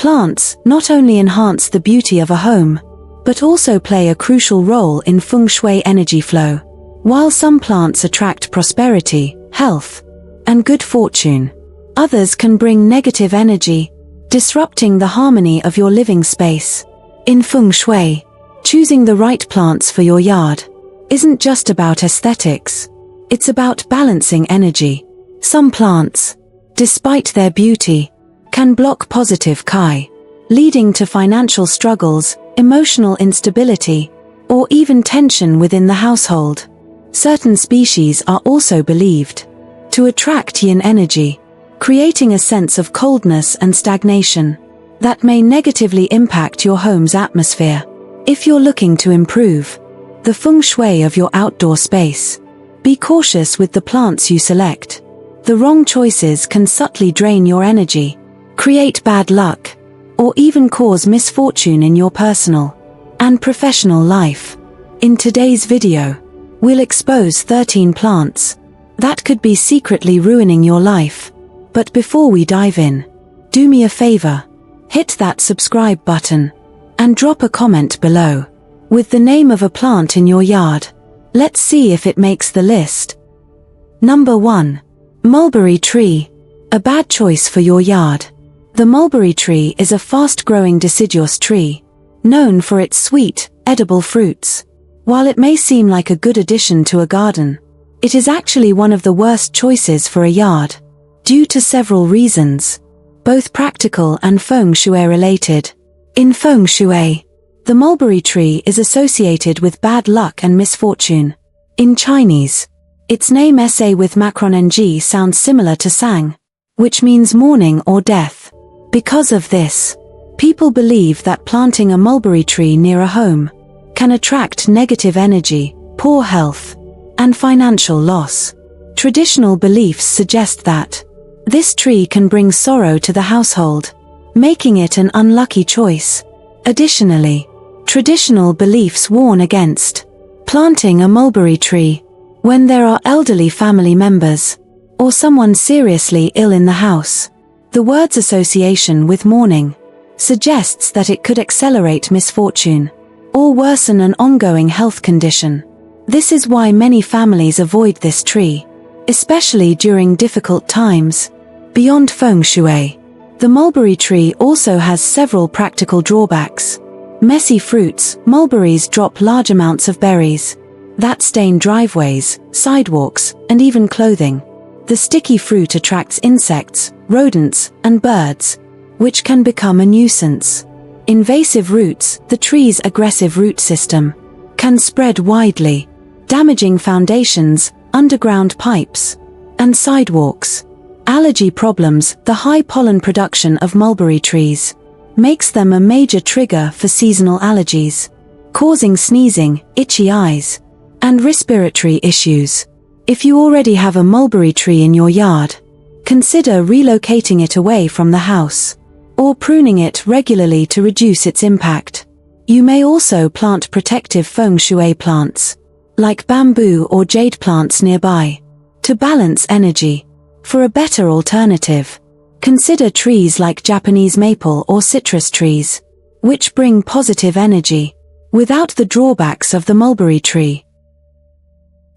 Plants not only enhance the beauty of a home, but also play a crucial role in feng shui energy flow. While some plants attract prosperity, health, and good fortune, others can bring negative energy, disrupting the harmony of your living space. In feng shui, choosing the right plants for your yard isn't just about aesthetics, it's about balancing energy. Some plants, despite their beauty, can block positive chi, leading to financial struggles, emotional instability, or even tension within the household. Certain species are also believed to attract yin energy, creating a sense of coldness and stagnation that may negatively impact your home's atmosphere. If you're looking to improve the feng shui of your outdoor space, be cautious with the plants you select. The wrong choices can subtly drain your energy, create bad luck, or even cause misfortune in your personal and professional life. In today's video, we'll expose 13 plants that could be secretly ruining your life. But before we dive in, do me a favor, hit that subscribe button and drop a comment below with the name of a plant in your yard. Let's see if it makes the list. Number 1. Mulberry Tree. A bad choice for your yard. The mulberry tree is a fast-growing deciduous tree, known for its sweet, edible fruits. While it may seem like a good addition to a garden, it is actually one of the worst choices for a yard, due to several reasons, both practical and feng shui related. In feng shui, the mulberry tree is associated with bad luck and misfortune. In Chinese, its name sa with macron ng sounds similar to sang, which means mourning or death. Because of this, people believe that planting a mulberry tree near a home can attract negative energy, poor health, and financial loss. Traditional beliefs suggest that this tree can bring sorrow to the household, making it an unlucky choice. Additionally, traditional beliefs warn against planting a mulberry tree when there are elderly family members or someone seriously ill in the house. The word's association with mourning suggests that it could accelerate misfortune or worsen an ongoing health condition. This is why many families avoid this tree, especially during difficult times. Beyond feng shui, the mulberry tree also has several practical drawbacks. Messy fruits. Mulberries drop large amounts of berries that stain driveways, sidewalks, and even clothing. The sticky fruit attracts insects, rodents, and birds, which can become a nuisance. Invasive roots. The tree's aggressive root system can spread widely, damaging foundations, underground pipes, and sidewalks. Allergy problems. The high pollen production of mulberry trees makes them a major trigger for seasonal allergies, causing sneezing, itchy eyes, and respiratory issues. If you already have a mulberry tree in your yard, consider relocating it away from the house, or pruning it regularly to reduce its impact. You may also plant protective feng shui plants, like bamboo or jade plants nearby, to balance energy. For a better alternative, consider trees like Japanese maple or citrus trees, which bring positive energy, without the drawbacks of the mulberry tree.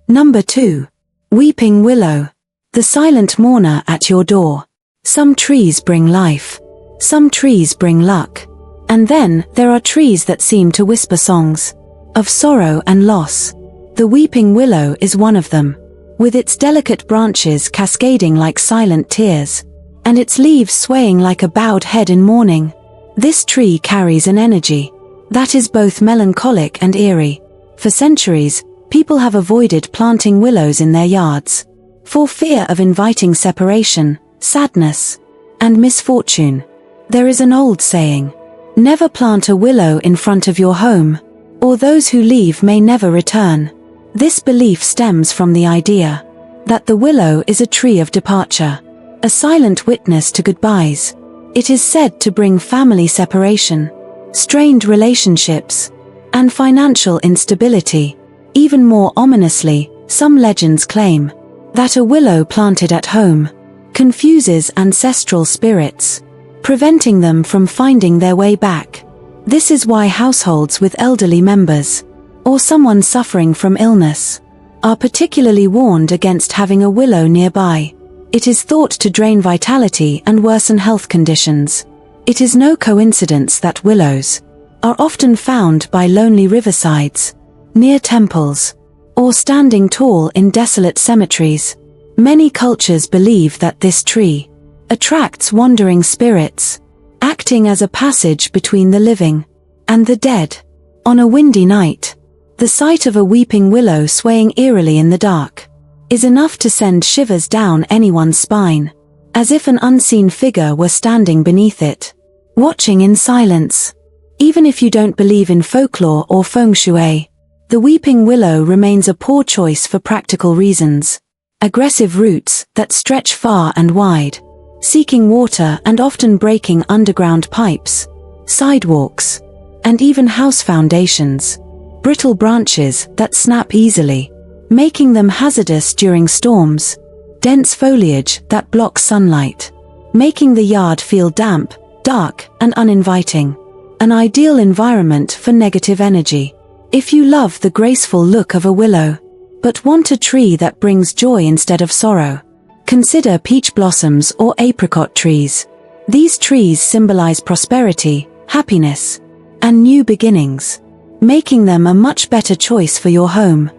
Number 2. Weeping Willow. The silent mourner at your door. Some trees bring life. Some trees bring luck. And then, there are trees that seem to whisper songs of sorrow and loss. The weeping willow is one of them, with its delicate branches cascading like silent tears, and its leaves swaying like a bowed head in mourning. This tree carries an energy that is both melancholic and eerie. For centuries, people have avoided planting willows in their yards, for fear of inviting separation, sadness, and misfortune. There is an old saying, "Never plant a willow in front of your home, or those who leave may never return." This belief stems from the idea that the willow is a tree of departure, a silent witness to goodbyes. It is said to bring family separation, strained relationships, and financial instability. Even more ominously, some legends claim that a willow planted at home confuses ancestral spirits, preventing them from finding their way back. This is why households with elderly members, or someone suffering from illness, are particularly warned against having a willow nearby. It is thought to drain vitality and worsen health conditions. It is no coincidence that willows are often found by lonely riversides, near temples, or standing tall in desolate cemeteries. Many cultures believe that this tree attracts wandering spirits, acting as a passage between the living and the dead. On a windy night, the sight of a weeping willow swaying eerily in the dark is enough to send shivers down anyone's spine, as if an unseen figure were standing beneath it, watching in silence. Even if you don't believe in folklore or feng shui, the weeping willow remains a poor choice for practical reasons. Aggressive roots that stretch far and wide, seeking water and often breaking underground pipes, sidewalks, and even house foundations. Brittle branches that snap easily, making them hazardous during storms. Dense foliage that blocks sunlight, making the yard feel damp, dark, and uninviting. An ideal environment for negative energy. If you love the graceful look of a willow, but want a tree that brings joy instead of sorrow, consider peach blossoms or apricot trees. These trees symbolize prosperity, happiness, and new beginnings, making them a much better choice for your home.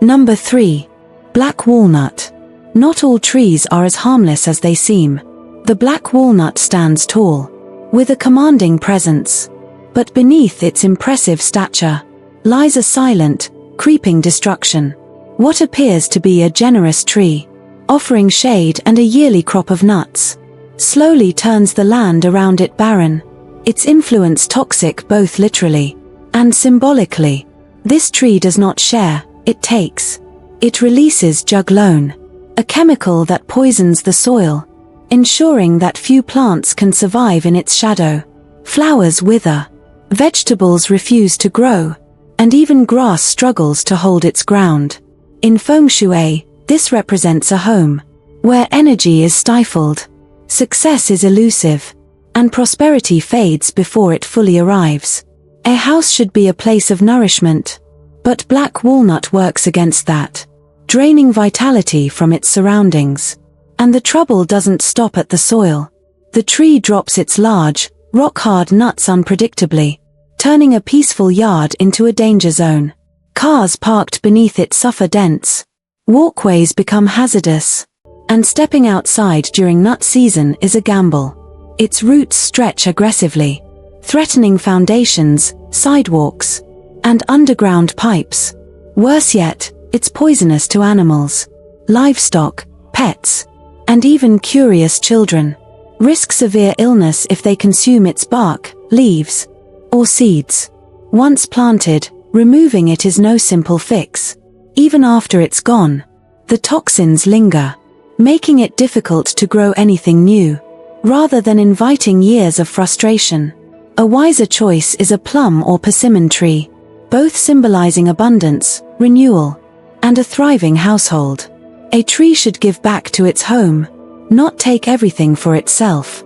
Number 3. Black walnut. Not all trees are as harmless as they seem. The black walnut stands tall, with a commanding presence, but beneath its impressive stature lies a silent, creeping destruction. What appears to be a generous tree, offering shade and a yearly crop of nuts, slowly turns the land around it barren, its influence toxic both literally and symbolically. This tree does not share, it takes. It releases juglone, a chemical that poisons the soil, ensuring that few plants can survive in its shadow. Flowers wither, vegetables refuse to grow, and even grass struggles to hold its ground. In feng shui, this represents a home where energy is stifled, success is elusive, and prosperity fades before it fully arrives. A house should be a place of nourishment, but black walnut works against that, draining vitality from its surroundings. And the trouble doesn't stop at the soil. The tree drops its large, rock-hard nuts unpredictably, turning a peaceful yard into a danger zone. Cars parked beneath it suffer dents, walkways become hazardous, and stepping outside during nut season is a gamble. Its roots stretch aggressively, threatening foundations, sidewalks, and underground pipes. Worse yet, it's poisonous to animals, livestock, pets, and even curious children. Risk severe illness if they consume its bark, leaves, or seeds. Once planted, removing it is no simple fix. Even after it's gone, the toxins linger, making it difficult to grow anything new. Rather than inviting years of frustration, a wiser choice is a plum or persimmon tree, both symbolizing abundance, renewal, and a thriving household. A tree should give back to its home, not take everything for itself.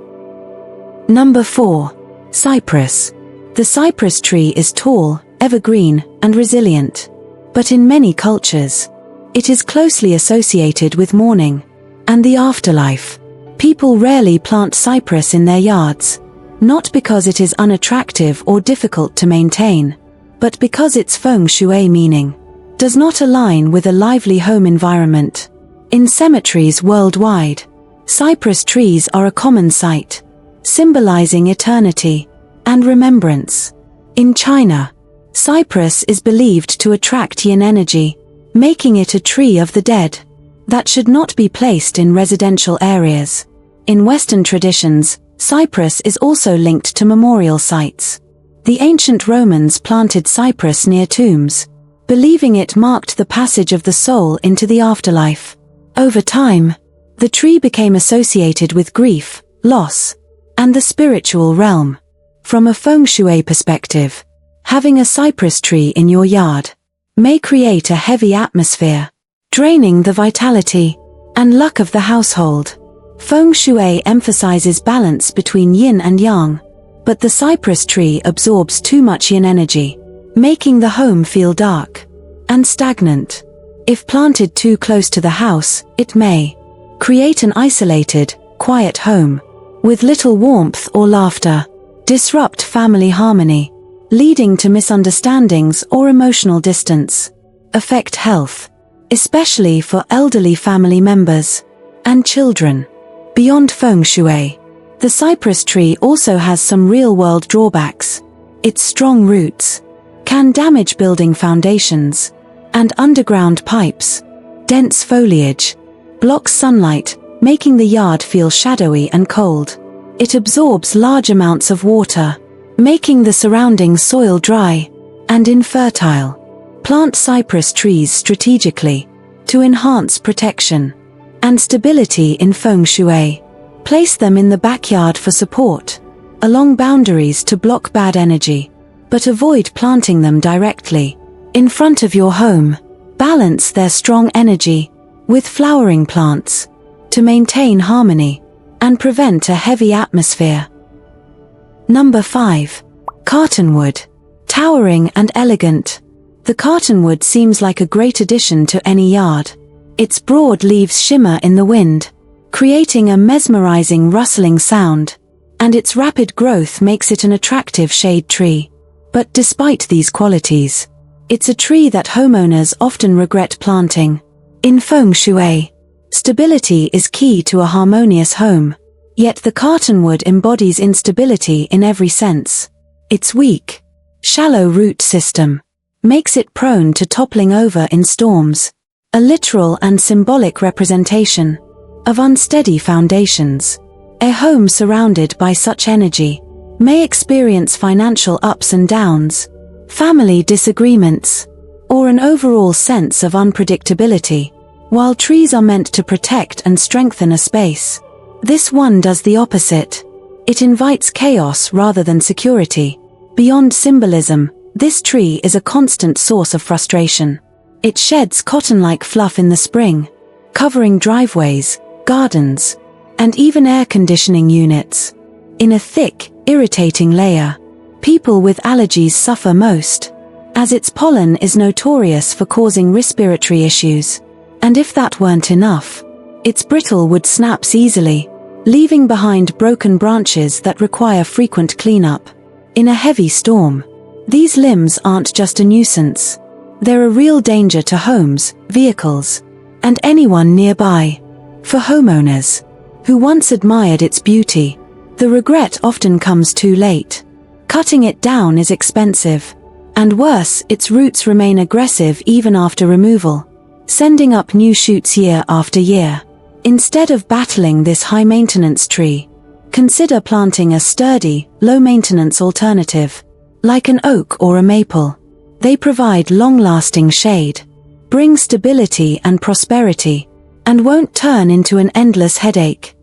Number 4. Cypress. The cypress tree is tall, evergreen, and resilient. But in many cultures, it is closely associated with mourning and the afterlife. People rarely plant cypress in their yards, not because it is unattractive or difficult to maintain, but because its feng shui meaning does not align with a lively home environment. In cemeteries worldwide, cypress trees are a common sight, symbolizing eternity and remembrance. In China, cypress is believed to attract yin energy, making it a tree of the dead that should not be placed in residential areas. In Western traditions, cypress is also linked to memorial sites. The ancient Romans planted cypress near tombs, believing it marked the passage of the soul into the afterlife. Over time, the tree became associated with grief, loss, and the spiritual realm. From a feng shui perspective, having a cypress tree in your yard may create a heavy atmosphere, draining the vitality and luck of the household. Feng Shui emphasizes balance between yin and yang, but the cypress tree absorbs too much yin energy, making the home feel dark and stagnant. If planted too close to the house, it may create an isolated, quiet home with little warmth or laughter, disrupt family harmony, leading to misunderstandings or emotional distance, affect health, especially for elderly family members and children. Beyond Feng Shui, the cypress tree also has some real-world drawbacks. Its strong roots can damage building foundations and underground pipes. Dense foliage blocks sunlight, making the yard feel shadowy and cold. It absorbs large amounts of water, making the surrounding soil dry and infertile. Plant cypress trees strategically to enhance protection and stability in Feng Shui. Place them in the backyard for support, along boundaries to block bad energy, but avoid planting them directly in front of your home. Balance their strong energy with flowering plants to maintain harmony and prevent a heavy atmosphere. Number 5. Cartonwood. Towering and elegant. The cartonwood seems like a great addition to any yard. Its broad leaves shimmer in the wind, creating a mesmerizing rustling sound, and its rapid growth makes it an attractive shade tree. But despite these qualities, it's a tree that homeowners often regret planting. In Feng Shui, stability is key to a harmonious home, yet the cartonwood embodies instability in every sense. Its weak, shallow root system makes it prone to toppling over in storms, a literal and symbolic representation of unsteady foundations. A home surrounded by such energy may experience financial ups and downs, family disagreements, or an overall sense of unpredictability. While trees are meant to protect and strengthen a space, this one does the opposite. It invites chaos rather than security. Beyond symbolism, this tree is a constant source of frustration. It sheds cotton-like fluff in the spring, covering driveways, gardens, and even air conditioning units. In a thick, irritating layer, people with allergies suffer most, as its pollen is notorious for causing respiratory issues. And if that weren't enough, its brittle wood snaps easily, leaving behind broken branches that require frequent cleanup. In a heavy storm, these limbs aren't just a nuisance. They're a real danger to homes, vehicles, and anyone nearby. For homeowners who once admired its beauty, the regret often comes too late. Cutting it down is expensive, and worse, its roots remain aggressive even after removal, sending up new shoots year after year. Instead of battling this high-maintenance tree, consider planting a sturdy, low-maintenance alternative, like an oak or a maple. They provide long-lasting shade, bring stability and prosperity, and won't turn into an endless headache.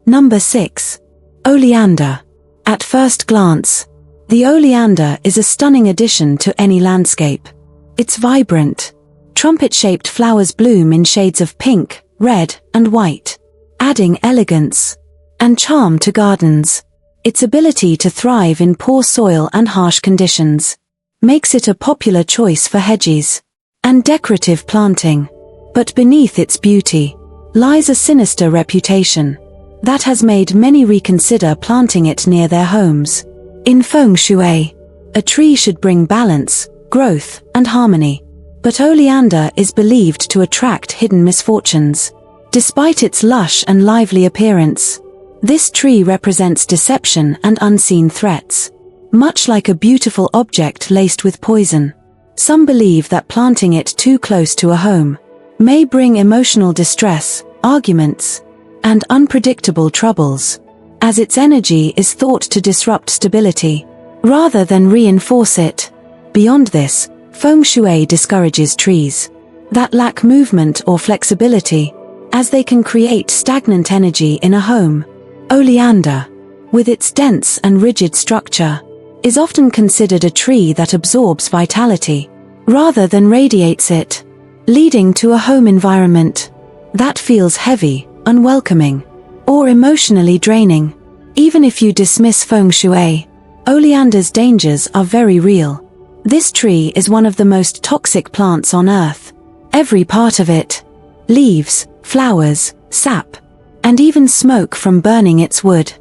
Number 6. Oleander. At first glance, the oleander is a stunning addition to any landscape. Its vibrant, trumpet-shaped flowers bloom in shades of pink, red, and white, adding elegance and charm to gardens. Its ability to thrive in poor soil and harsh conditions makes it a popular choice for hedges and decorative planting. But beneath its beauty lies a sinister reputation that has made many reconsider planting it near their homes. In Feng Shui, a tree should bring balance, growth, and harmony. But oleander is believed to attract hidden misfortunes. Despite its lush and lively appearance, this tree represents deception and unseen threats. Much like a beautiful object laced with poison, some believe that planting it too close to a home may bring emotional distress, arguments, and unpredictable troubles, as its energy is thought to disrupt stability rather than reinforce it. Beyond this, Feng Shui discourages trees that lack movement or flexibility, as they can create stagnant energy in a home. Oleander, with its dense and rigid structure, is often considered a tree that absorbs vitality rather than radiates it, leading to a home environment that feels heavy, unwelcoming, or emotionally draining. Even if you dismiss Feng Shui, oleander's dangers are very real. This tree is one of the most toxic plants on earth. Every part of it, leaves, flowers, sap, and even smoke from burning its wood,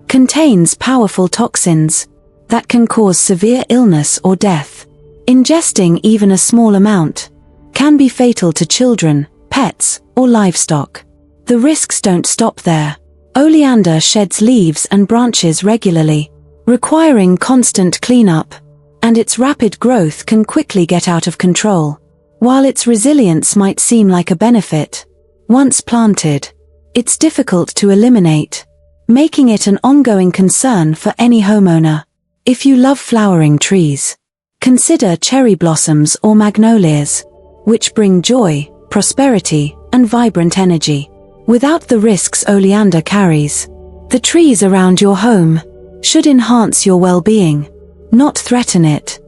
contains powerful toxins that can cause severe illness or death. Ingesting even a small amount can be fatal to children, pets, or livestock. The risks don't stop there. Oleander sheds leaves and branches regularly, requiring constant cleanup, and its rapid growth can quickly get out of control. While its resilience might seem like a benefit, once planted, it's difficult to eliminate, making it an ongoing concern for any homeowner. If you love flowering trees, consider cherry blossoms or magnolias, which bring joy, prosperity, and vibrant energy. Without the risks oleander carries, the trees around your home should enhance your well-being, not threaten it.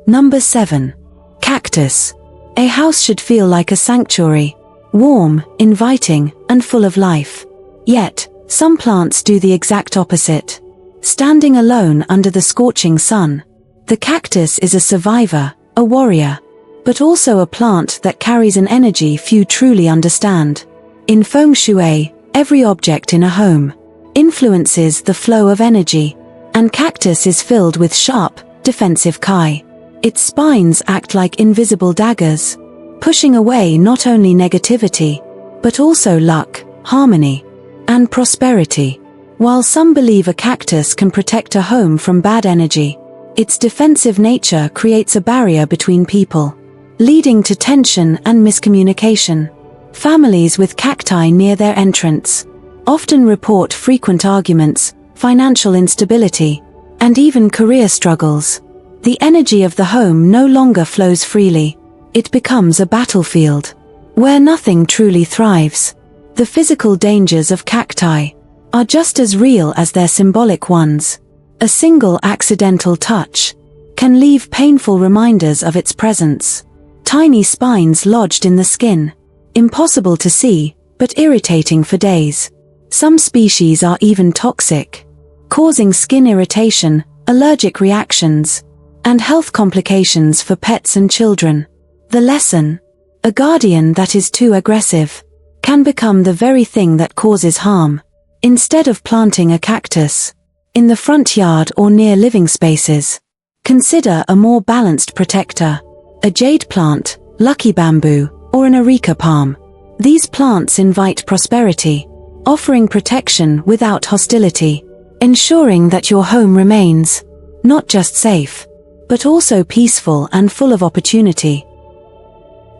Number 7. Cactus. A house should feel like a sanctuary, warm, inviting, and full of life. Yet, some plants do the exact opposite. Standing alone under the scorching sun, the cactus is a survivor, a warrior, but also a plant that carries an energy few truly understand. In Feng Shui, every object in a home influences the flow of energy, and cactus is filled with sharp, defensive chi. Its spines act like invisible daggers, pushing away not only negativity, but also luck, harmony, and prosperity. While some believe a cactus can protect a home from bad energy, its defensive nature creates a barrier between people, leading to tension and miscommunication. Families with cacti near their entrance often report frequent arguments, financial instability, and even career struggles. The energy of the home no longer flows freely. It becomes a battlefield where nothing truly thrives. The physical dangers of cacti are just as real as their symbolic ones. A single accidental touch can leave painful reminders of its presence. Tiny spines lodged in the skin, impossible to see, but irritating for days. Some species are even toxic, causing skin irritation, allergic reactions, and health complications for pets and children. The lesson: a guardian that is too aggressive can become the very thing that causes harm. Instead of planting a cactus in the front yard or near living spaces, consider a more balanced protector: a jade plant, lucky bamboo, or an areca palm. These plants invite prosperity, offering protection without hostility, ensuring that your home remains not just safe, but also peaceful and full of opportunity.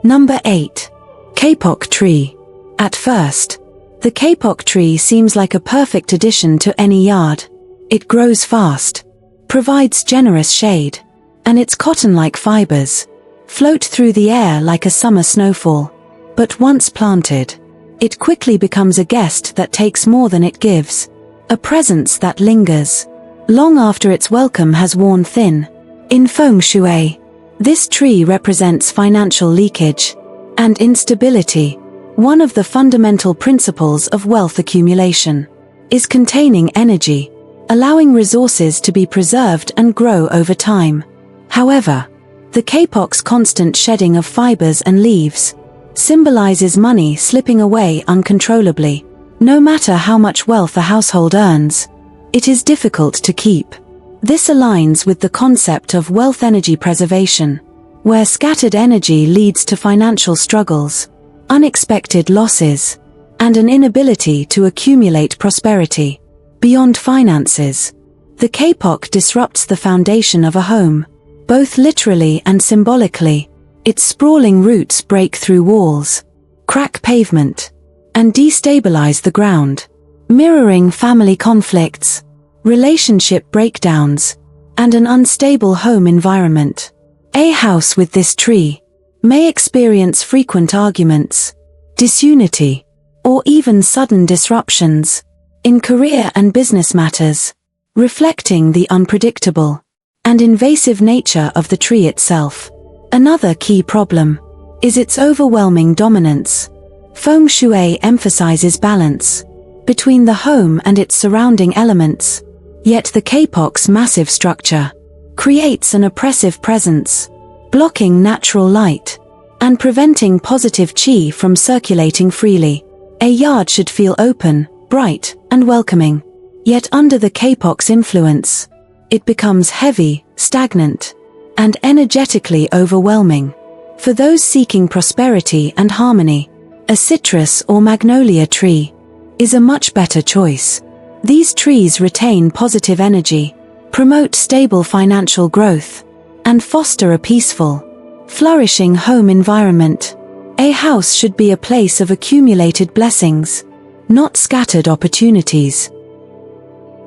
Number 8. Kapok tree. At first, the kapok tree seems like a perfect addition to any yard. It grows fast, provides generous shade, and its cotton-like fibers float through the air like a summer snowfall. But once planted, it quickly becomes a guest that takes more than it gives, a presence that lingers long after its welcome has worn thin. In Feng Shui, this tree represents financial leakage and instability. One of the fundamental principles of wealth accumulation is containing energy, allowing resources to be preserved and grow over time. However, the kapok's constant shedding of fibers and leaves symbolizes money slipping away uncontrollably. No matter how much wealth a household earns, it is difficult to keep. This aligns with the concept of wealth energy preservation, where scattered energy leads to financial struggles, unexpected losses, and an inability to accumulate prosperity. Beyond finances, the kapok disrupts the foundation of a home, both literally and symbolically. Its sprawling roots break through walls, crack pavement, and destabilize the ground, mirroring family conflicts, relationship breakdowns, and an unstable home environment. A house with this tree may experience frequent arguments, disunity, or even sudden disruptions in career and business matters, reflecting the unpredictable and invasive nature of the tree itself. Another key problem is its overwhelming dominance. Feng Shui emphasizes balance, between the home and its surrounding elements. Yet the kapok's massive structure creates an oppressive presence, blocking natural light and preventing positive chi from circulating freely. A yard should feel open, bright, and welcoming. Yet under the kapok's influence, it becomes heavy, stagnant, and energetically overwhelming. For those seeking prosperity and harmony, a citrus or magnolia tree is a much better choice. These trees retain positive energy, promote stable financial growth, and foster a peaceful, flourishing home environment. A house should be a place of accumulated blessings, not scattered opportunities.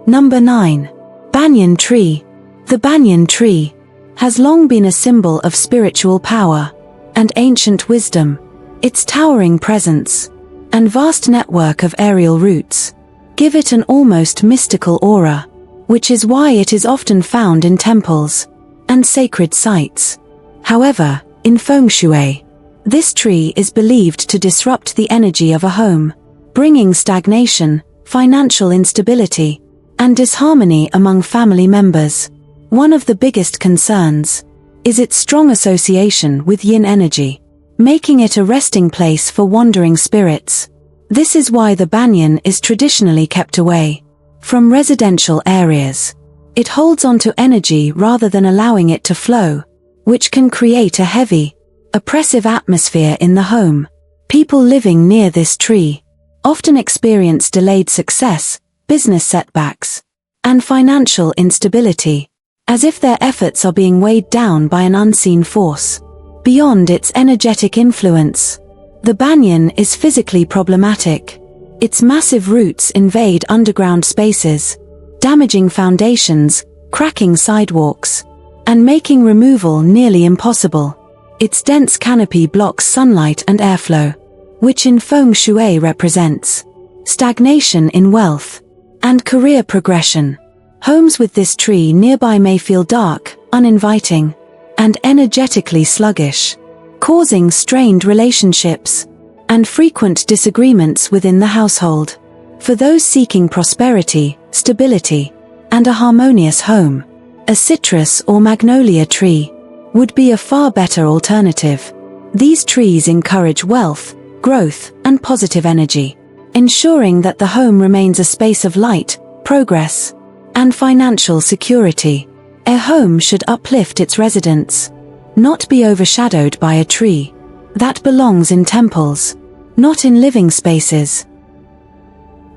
Number 9. Banyan tree. The banyan tree has long been a symbol of spiritual power and ancient wisdom. Its towering presence and vast network of aerial roots give it an almost mystical aura, which is why it is often found in temples and sacred sites. However, in Feng Shui, this tree is believed to disrupt the energy of a home, bringing stagnation, financial instability, and disharmony among family members. One of the biggest concerns is its strong association with yin energy, making it a resting place for wandering spirits. This is why the banyan is traditionally kept away from residential areas. It holds onto energy rather than allowing it to flow, which can create a heavy, oppressive atmosphere in the home. People living near this tree often experience delayed success, business setbacks, and financial instability, as if their efforts are being weighed down by an unseen force. Beyond its energetic influence, the banyan is physically problematic. Its massive roots invade underground spaces, damaging foundations, cracking sidewalks, and making removal nearly impossible. Its dense canopy blocks sunlight and airflow, which in Feng Shui represents stagnation in wealth and career progression. Homes with this tree nearby may feel dark, uninviting, and energetically sluggish, causing strained relationships and frequent disagreements within the household. For those seeking prosperity, stability, and a harmonious home, a citrus or magnolia tree would be a far better alternative. These trees encourage wealth, growth, and positive energy, ensuring that the home remains a space of light, progress, and financial security. A home should uplift its residents, not be overshadowed by a tree that belongs in temples, not in living spaces.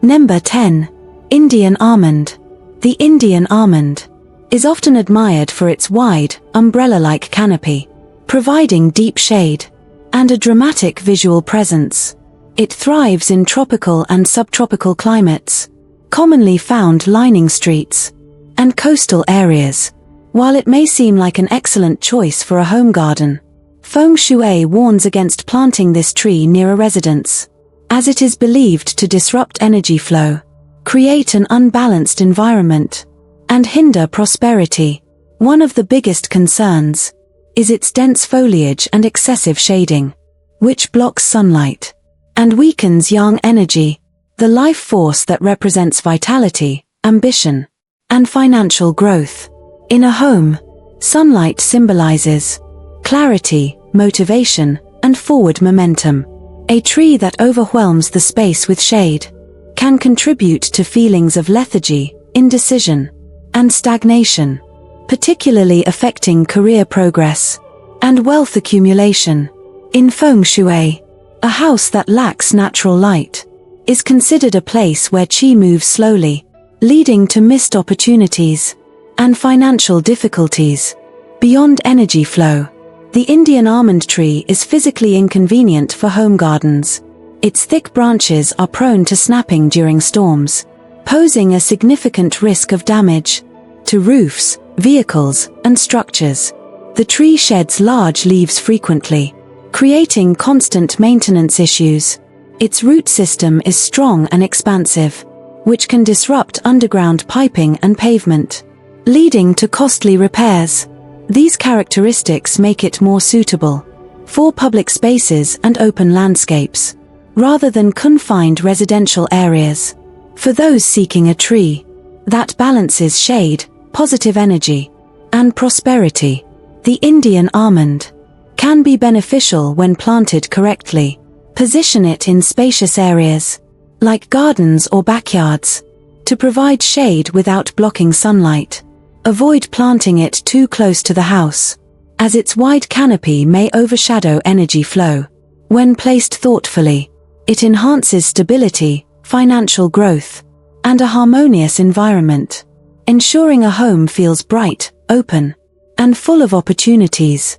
Number 10. Indian almond. The Indian almond is often admired for its wide, umbrella-like canopy, providing deep shade and a dramatic visual presence. It thrives in tropical and subtropical climates, commonly found lining streets and coastal areas. While it may seem like an excellent choice for a home garden, Feng Shui warns against planting this tree near a residence, as it is believed to disrupt energy flow, create an unbalanced environment, and hinder prosperity. One of the biggest concerns is its dense foliage and excessive shading, which blocks sunlight and weakens yang energy, the life force that represents vitality, ambition, and financial growth. In a home, sunlight symbolizes clarity, motivation, and forward momentum. A tree that overwhelms the space with shade can contribute to feelings of lethargy, indecision, and stagnation, particularly affecting career progress and wealth accumulation. In Feng Shui, a house that lacks natural light is considered a place where qi moves slowly, leading to missed opportunities and financial difficulties. Beyond energy flow, the Indian almond tree is physically inconvenient for home gardens. Its thick branches are prone to snapping during storms, posing a significant risk of damage to roofs, vehicles, and structures. The tree sheds large leaves frequently, creating constant maintenance issues. Its root system is strong and expansive, which can disrupt underground piping and pavement, leading to costly repairs. These characteristics make it more suitable for public spaces and open landscapes, rather than confined residential areas. For those seeking a tree that balances shade, positive energy, and prosperity, the Indian almond can be beneficial when planted correctly. Position it in spacious areas, like gardens or backyards, to provide shade without blocking sunlight. Avoid planting it too close to the house, as its wide canopy may overshadow energy flow. When placed thoughtfully, it enhances stability, financial growth, and a harmonious environment, ensuring a home feels bright, open, and full of opportunities.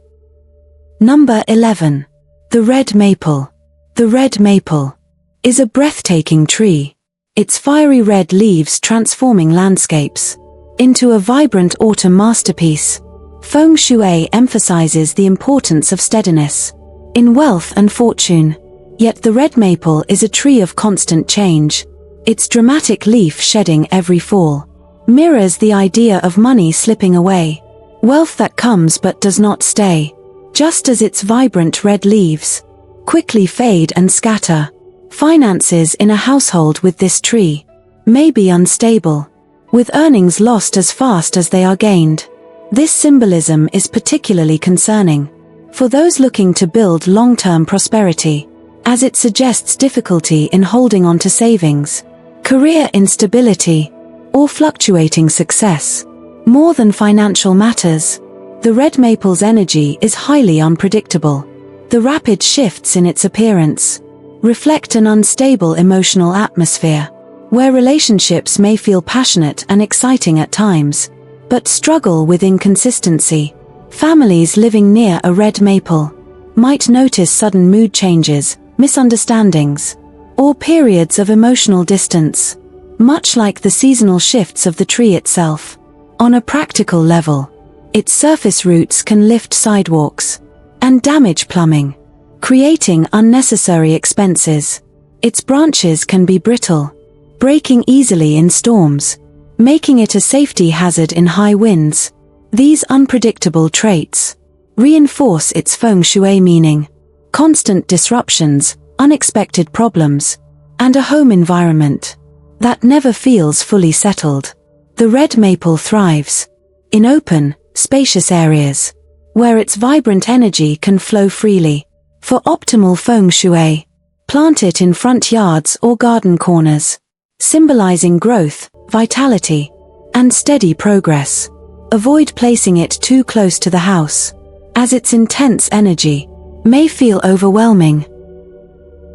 Number 11. The red maple. The red maple is a breathtaking tree, its fiery red leaves transforming landscapes into a vibrant autumn masterpiece. Feng Shui emphasizes the importance of steadiness in wealth and fortune, yet the red maple is a tree of constant change. Its dramatic leaf shedding every fall mirrors the idea of money slipping away, wealth that comes but does not stay, just as its vibrant red leaves quickly fade and scatter. Finances in a household with this tree may be unstable, with earnings lost as fast as they are gained. This symbolism is particularly concerning for those looking to build long-term prosperity, as it suggests difficulty in holding on to savings, career instability, or fluctuating success. More than financial matters, the red maple's energy is highly unpredictable. The rapid shifts in its appearance reflect an unstable emotional atmosphere, where relationships may feel passionate and exciting at times, but struggle with inconsistency. Families living near a red maple might notice sudden mood changes, misunderstandings, or periods of emotional distance, much like the seasonal shifts of the tree itself. On a practical level, its surface roots can lift sidewalks and damage plumbing, creating unnecessary expenses. Its branches can be brittle, breaking easily in storms, making it a safety hazard in high winds. These unpredictable traits reinforce its feng shui meaning: constant disruptions, unexpected problems, and a home environment that never feels fully settled. The red maple thrives in open, spacious areas, where its vibrant energy can flow freely. For optimal feng shui, plant it in front yards or garden corners, symbolizing growth, vitality, and steady progress. Avoid placing it too close to the house, as its intense energy may feel overwhelming.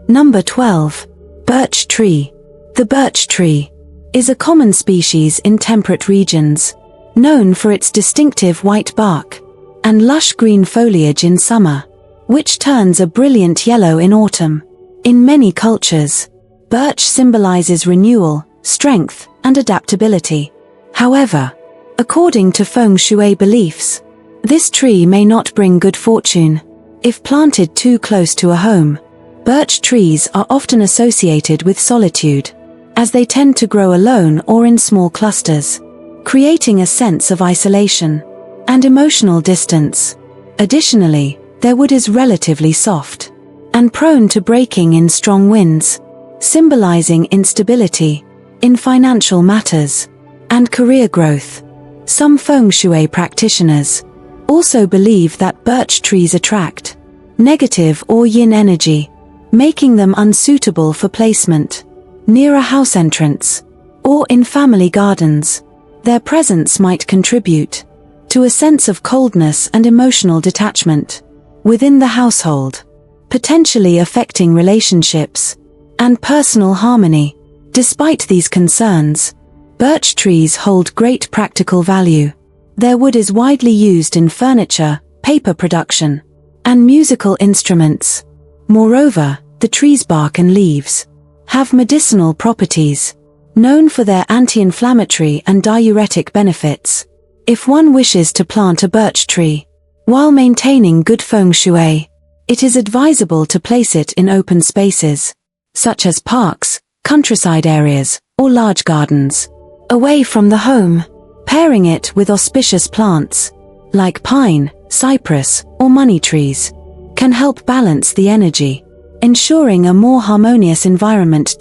Number 12. Birch tree. The birch tree is a common species in temperate regions, known for its distinctive white bark and lush green foliage in summer, which turns a brilliant yellow in autumn. In many cultures, birch symbolizes renewal, strength, and adaptability. However, according to feng shui beliefs, this tree may not bring good fortune if planted too close to a home. Birch trees are often associated with solitude, as they tend to grow alone or in small clusters, creating a sense of isolation and emotional distance. Additionally, their wood is relatively soft and prone to breaking in strong winds, symbolizing instability in financial matters and career growth. Some feng shui practitioners also believe that birch trees attract negative or yin energy, making them unsuitable for placement near a house entrance or in family gardens. Their presence might contribute to a sense of coldness and emotional detachment within the household, potentially affecting relationships and personal harmony. Despite these concerns, birch trees hold great practical value. Their wood is widely used in furniture, paper production, and musical instruments. Moreover, the tree's bark and leaves have medicinal properties, known for their anti-inflammatory and diuretic benefits. If one wishes to plant a birch tree while maintaining good feng shui, it is advisable to place it in open spaces, such as parks, countryside areas, or large gardens, away from the home. Pairing it with auspicious plants, like pine, cypress, or money trees, can help balance the energy, ensuring a more harmonious environment.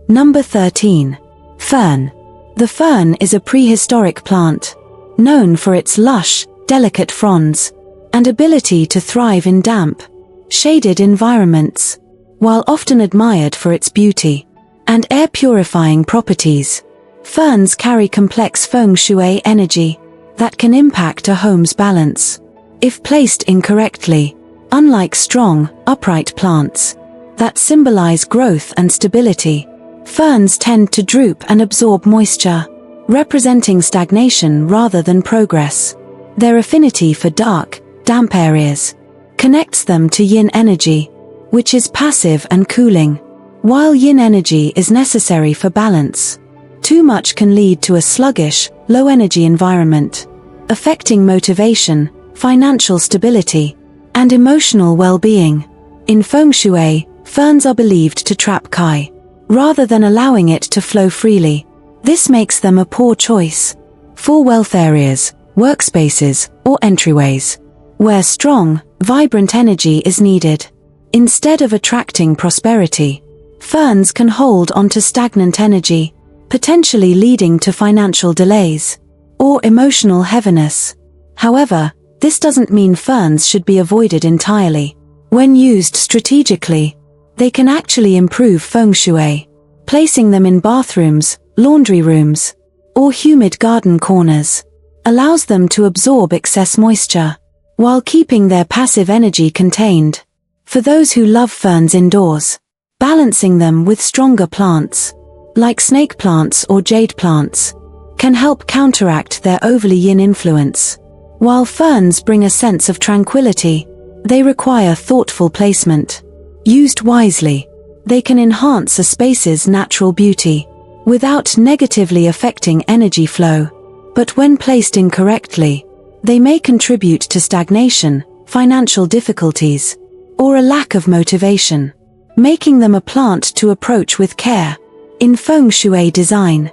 Number 13. Fern. The fern is a prehistoric plant, known for its lush, delicate fronds, and ability to thrive in damp, shaded environments. While often admired for its beauty and air-purifying properties, ferns carry complex feng shui energy that can impact a home's balance if placed incorrectly. Unlike strong, upright plants that symbolize growth and stability, ferns tend to droop and absorb moisture, representing stagnation rather than progress. Their affinity for dark, damp areas connects them to yin energy, which is passive and cooling. While yin energy is necessary for balance, too much can lead to a sluggish, low-energy environment, affecting motivation, financial stability, and emotional well-being. In feng shui, ferns are believed to trap Qi, rather than allowing it to flow freely. This makes them a poor choice for wealth areas, workspaces, or entryways, where strong, vibrant energy is needed. Instead of attracting prosperity, ferns can hold onto stagnant energy, potentially leading to financial delays or emotional heaviness. However, this doesn't mean ferns should be avoided entirely. When used strategically, they can actually improve feng shui. Placing them in bathrooms, laundry rooms, or humid garden corners allows them to absorb excess moisture, while keeping their passive energy contained. For those who love ferns indoors, balancing them with stronger plants, like snake plants or jade plants, can help counteract their overly yin influence. While ferns bring a sense of tranquility, they require thoughtful placement. Used wisely, they can enhance a space's natural beauty, without negatively affecting energy flow. But when placed incorrectly, they may contribute to stagnation, financial difficulties, or a lack of motivation, making them a plant to approach with care. In feng shui design,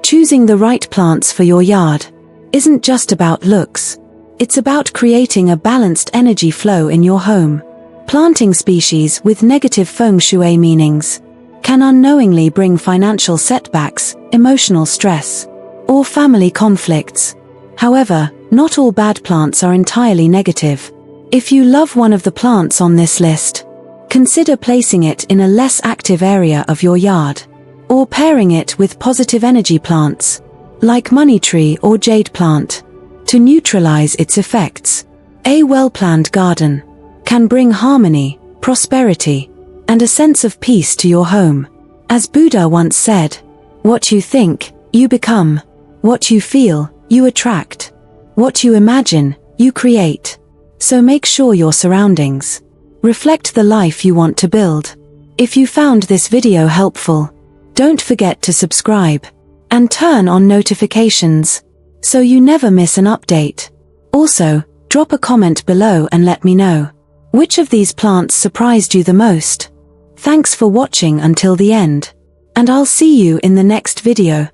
choosing the right plants for your yard isn't just about looks. It's about creating a balanced energy flow in your home. Planting species with negative feng shui meanings can unknowingly bring financial setbacks, emotional stress, or family conflicts. However, not all bad plants are entirely negative. If you love one of the plants on this list, consider placing it in a less active area of your yard, or pairing it with positive energy plants, like money tree or jade plant, to neutralize its effects. A well-planned garden can bring harmony, prosperity, and a sense of peace to your home. As Buddha once said, "What you think, you become. What you feel, you attract. What you imagine, you create." So make sure your surroundings reflect the life you want to build. If you found this video helpful, don't forget to subscribe and turn on notifications so you never miss an update. Also, drop a comment below and let me know which of these plants surprised you the most. Thanks for watching until the end, and I'll see you in the next video.